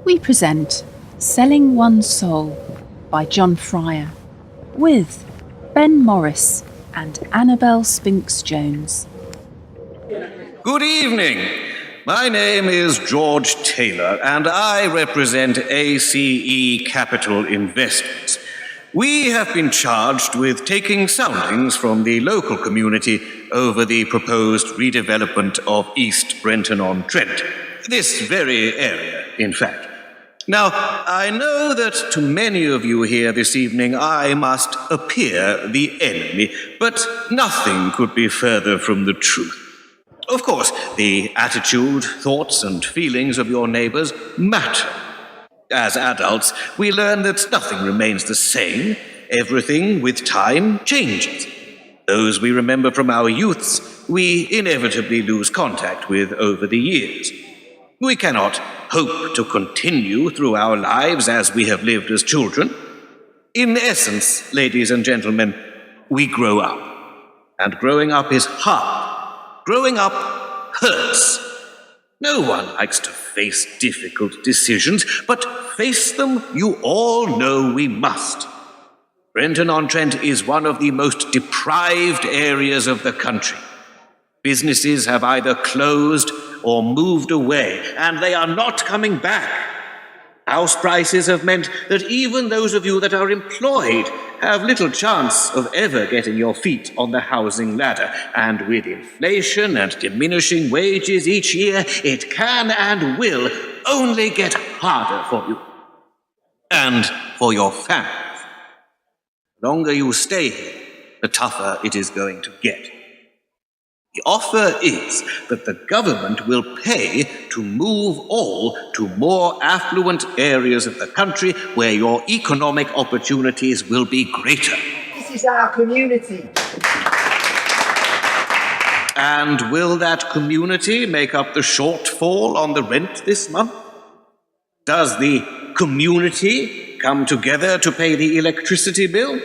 we present Selling One's Soul by John Fryer with Ben Morris and Annabel Spinks-Jones. Good evening. My name is George Taylor, and I represent ACE Capital Investments. We have been charged with taking soundings from the local community over the proposed redevelopment of East Brenton-on-Trent. This very area, in fact. Now, I know that to many of you here this evening I must appear the enemy, but nothing could be further from the truth. Of course, the attitude, thoughts, and feelings of your neighbors matter. As adults, we learn that nothing remains the same. Everything, with time, changes. Those we remember from our youths, we inevitably lose contact with over the years. We cannot hope to continue through our lives as we have lived as children. In essence, ladies and gentlemen, we grow up. And growing up is hard. Growing up hurts. No one likes to face difficult decisions, but face them you all know we must. Brenton-on-Trent is one of the most deprived areas of the country. Businesses have either closed or moved away, and they are not coming back. House prices have meant that even those of you that are employed have little chance of ever getting your feet on the housing ladder. And with inflation and diminishing wages each year, it can and will only get harder for you. And for your families. The longer you stay here, the tougher it is going to get. The offer is that the government will pay to move all to more affluent areas of the country where your economic opportunities will be greater. This is our community. And will that community make up the shortfall on the rent this month? Does the community come together to pay the electricity bill?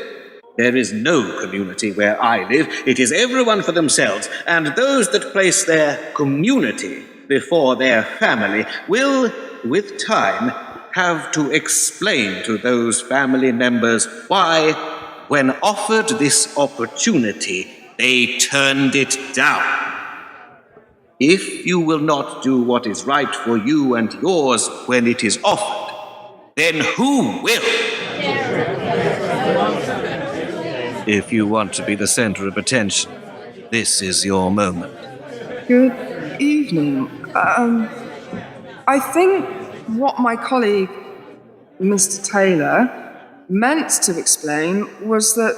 There is no community where I live. It is everyone for themselves, and those that place their community before their family will, with time, have to explain to those family members why, when offered this opportunity, they turned it down. If you will not do what is right for you and yours when it is offered, then who will? If you want to be the center of attention, this is your moment. Good evening. I think what my colleague, Mr. Taylor, meant to explain was that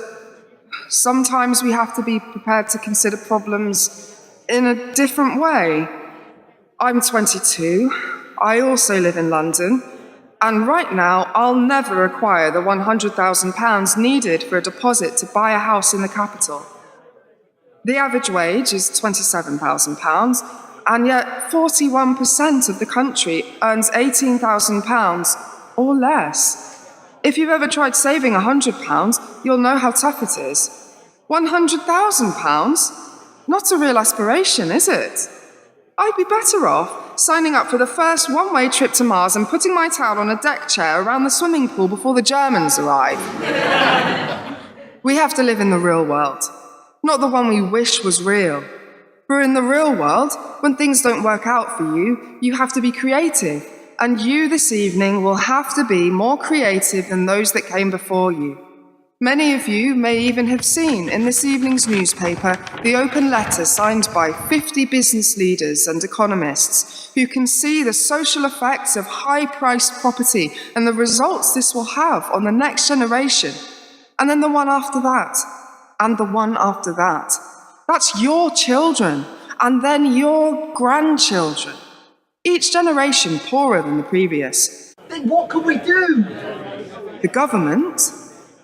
sometimes we have to be prepared to consider problems in a different way. I'm 22. I also live in London. And right now, I'll never acquire the £100,000 needed for a deposit to buy a house in the capital. The average wage is £27,000, and yet 41% of the country earns £18,000 or less. If you've ever tried saving £100, you'll know how tough it is. £100,000? Not a real aspiration, is it? I'd be better off signing up for the first one-way trip to Mars and putting my towel on a deck chair around the swimming pool before the Germans arrive. We have to live in the real world, not the one we wish was real. For in the real world, when things don't work out for you, you have to be creative, and you this evening will have to be more creative than those that came before you. Many of you may even have seen in this evening's newspaper the open letter signed by 50 business leaders and economists who can see the social effects of high-priced property and the results this will have on the next generation, and then the one after that, and the one after that. That's your children, and then your grandchildren. Each generation poorer than the previous. Then what can we do? The government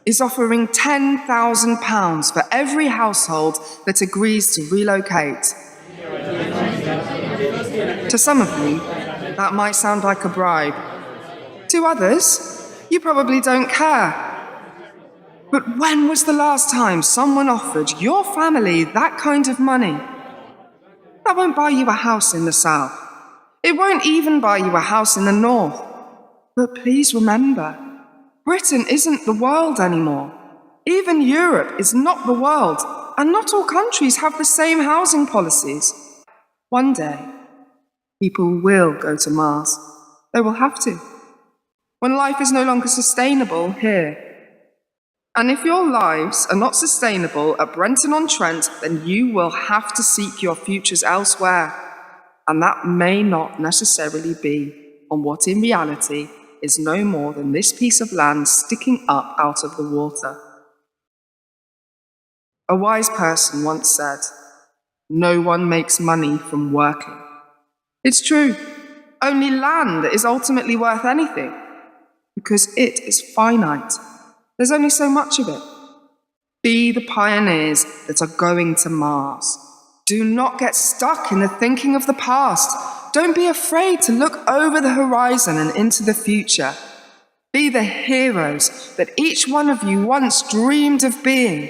is offering £10,000 for every household that agrees to relocate. To some of you, that might sound like a bribe. To others, you probably don't care. But when was the last time someone offered your family that kind of money? That won't buy you a house in the south. It won't even buy you a house in the north. But please remember, Britain isn't the world anymore. Even Europe is not the world, and not all countries have the same housing policies. One day, people will go to Mars. They will have to. When life is no longer sustainable here. And if your lives are not sustainable at Brenton-on-Trent, then you will have to seek your futures elsewhere. And that may not necessarily be on what in reality is no more than this piece of land sticking up out of the water. A wise person once said, "No one makes money from working." It's true. Only land is ultimately worth anything, because it is finite. There's only so much of it. Be the pioneers that are going to Mars. Do not get stuck in the thinking of the past. Don't be afraid to look over the horizon and into the future. Be the heroes that each one of you once dreamed of being.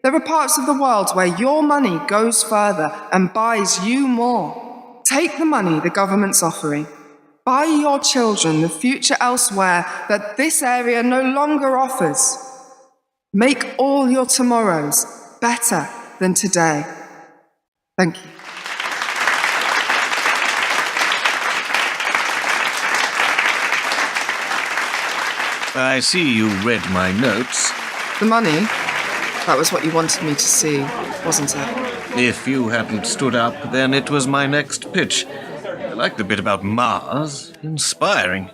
There are parts of the world where your money goes further and buys you more. Take the money the government's offering. Buy your children the future elsewhere that this area no longer offers. Make all your tomorrows better than today. Thank you. I see you read my notes. The money? That was what you wanted me to see, wasn't it? If you hadn't stood up, then it was my next pitch. I like the bit about Mars. Inspiring.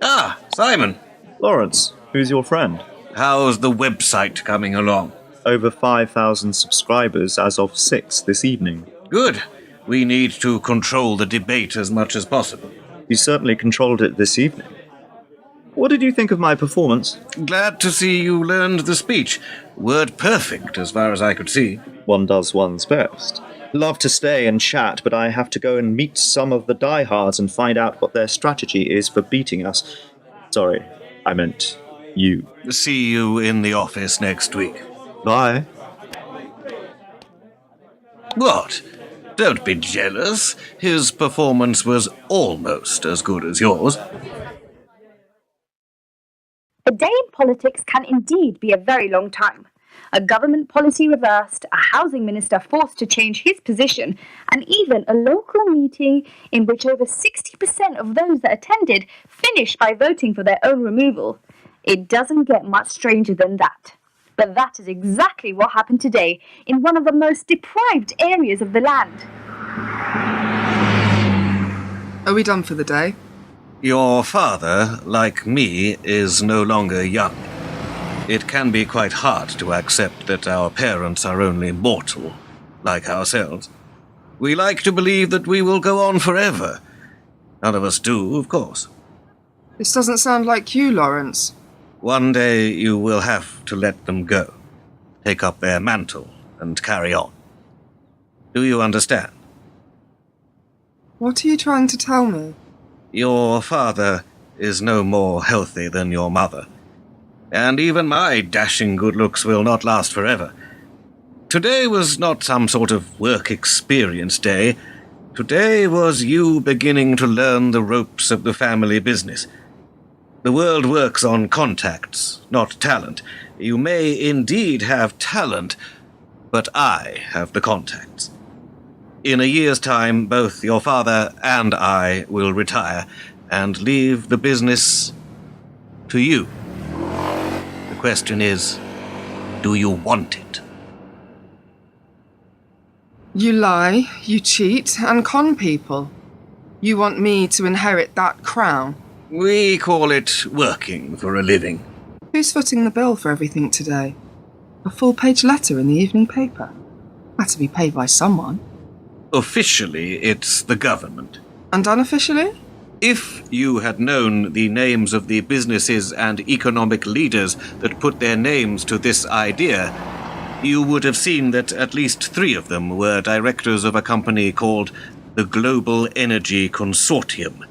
Ah, Simon. Lawrence, who's your friend? How's the website coming along? Over 5,000 subscribers as of 6 this evening. Good. We need to control the debate as much as possible. You certainly controlled it this evening. What did you think of my performance? Glad to see you learned the speech. Word perfect, as far as I could see. One does one's best. Love to stay and chat, but I have to go and meet some of the diehards and find out what their strategy is for beating us. Sorry, I meant you. See you in the office next week. Bye. What? Don't be jealous. His performance was almost as good as yours. A day in politics can indeed be a very long time. A government policy reversed, a housing minister forced to change his position, and even a local meeting in which over 60% of those that attended finished by voting for their own removal. It doesn't get much stranger than that. But that is exactly what happened today in one of the most deprived areas of the land. Are we done for the day? Your father, like me, is no longer young. It can be quite hard to accept that our parents are only mortal, like ourselves. We like to believe that we will go on forever. None of us do, of course. This doesn't sound like you, Lawrence. One day you will have to let them go, take up their mantle, and carry on. Do you understand? What are you trying to tell me? Your father is no more healthy than your mother, and even my dashing good looks will not last forever. Today was not some sort of work experience day. Today was you beginning to learn the ropes of the family business. The world works on contacts, not talent. You may indeed have talent, but I have the contacts. In a year's time, both your father and I will retire and leave the business to you. The question is, do you want it? You lie, you cheat, and con people. You want me to inherit that crown? We call it working for a living. Who's footing the bill for everything today? A full-page letter in the evening paper. Had to be paid by someone. Officially, it's the government. And unofficially? If you had known the names of the businesses and economic leaders that put their names to this idea, you would have seen that at least 3 of them were directors of a company called the Global Energy Consortium,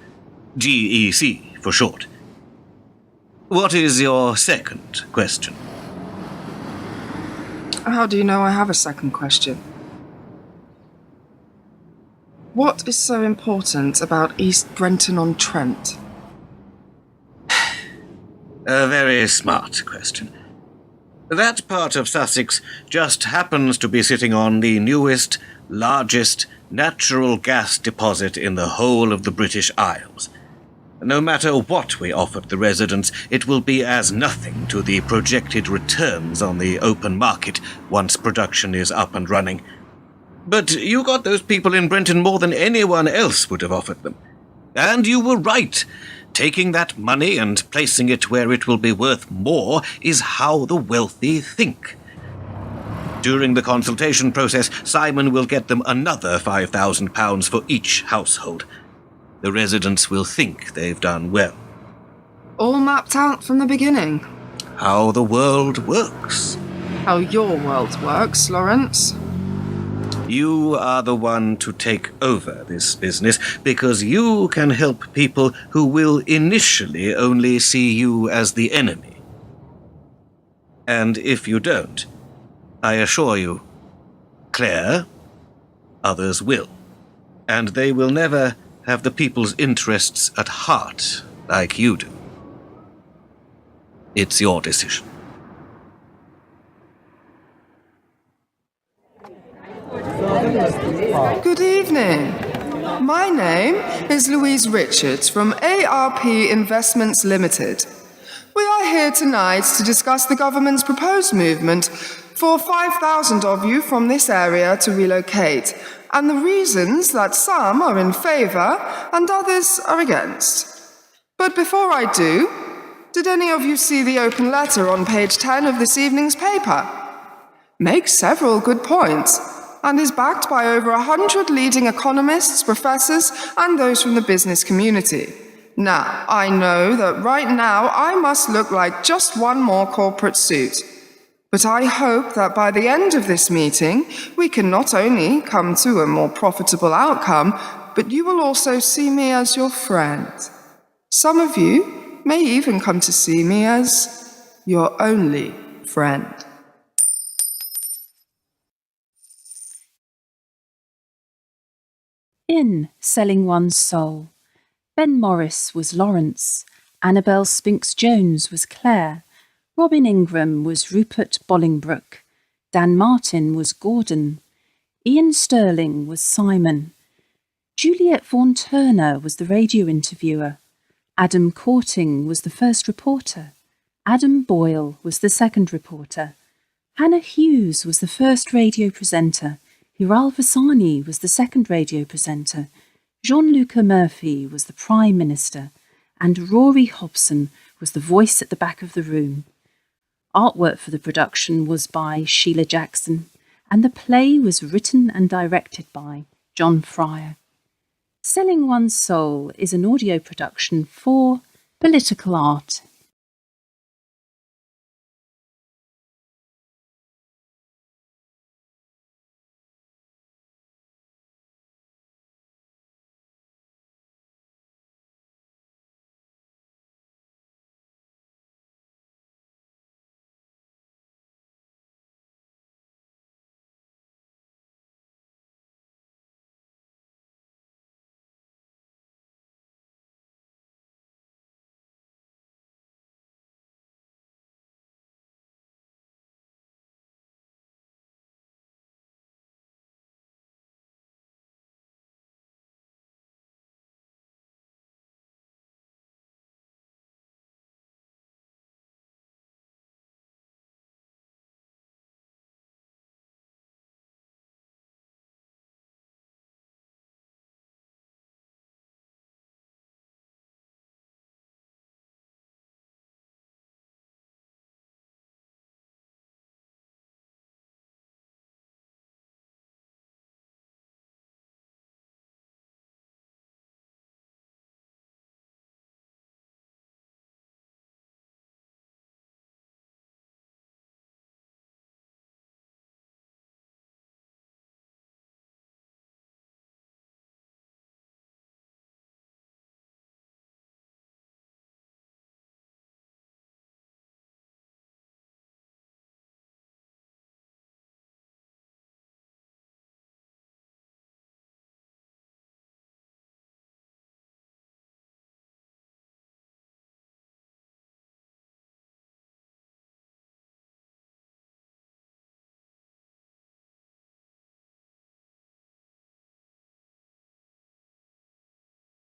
GEC for short. What is your second question? How do you know I have a second question? What is so important about East Brenton-on-Trent? A very smart question. That part of Sussex just happens to be sitting on the newest, largest natural gas deposit in the whole of the British Isles. No matter what we offered the residents, it will be as nothing to the projected returns on the open market once production is up and running. But you got those people in Brenton more than anyone else would have offered them. And you were right. Taking that money and placing it where it will be worth more is how the wealthy think. During the consultation process, Simon will get them another £5,000 for each household. The residents will think they've done well. All mapped out from the beginning. How the world works. How your world works, Lawrence. You are the one to take over this business because you can help people who will initially only see you as the enemy. And if you don't, I assure you, Claire, others will. And they will never have the people's interests at heart like you do. It's your decision. Good evening. My name is Louise Richards from ARP Investments Limited. We are here tonight to discuss the government's proposed movement for 5,000 of you from this area to relocate, and the reasons that some are in favour and others are against. But before I do, did any of you see the open letter on page 10 of this evening's paper? Makes several good points, and is backed by over 100 leading economists, professors, and those from the business community. Now, I know that right now I must look like just one more corporate suit. But I hope that by the end of this meeting, we can not only come to a more profitable outcome, but you will also see me as your friend. Some of you may even come to see me as your only friend. In Selling One's Soul, Ben Morris was Lawrence, Annabel Spinks-Jones was Claire, Robin Ingram was Rupert Bolingbroke, Dan Martin was Gordon, Ian Sterling was Simon, Juliet Vaughan Turner was the radio interviewer, Adam Courting was the first reporter, Adam Boyle was the second reporter, Hannah Hughes was the first radio presenter, Hiral Vasani was the second radio presenter, Jean-Luc Murphy was the Prime Minister, and Rory Hobson was the voice at the back of the room. Artwork for the production was by Sheila Jackson, and the play was written and directed by John Fryer. Selling One's Soul is an audio production for Political Art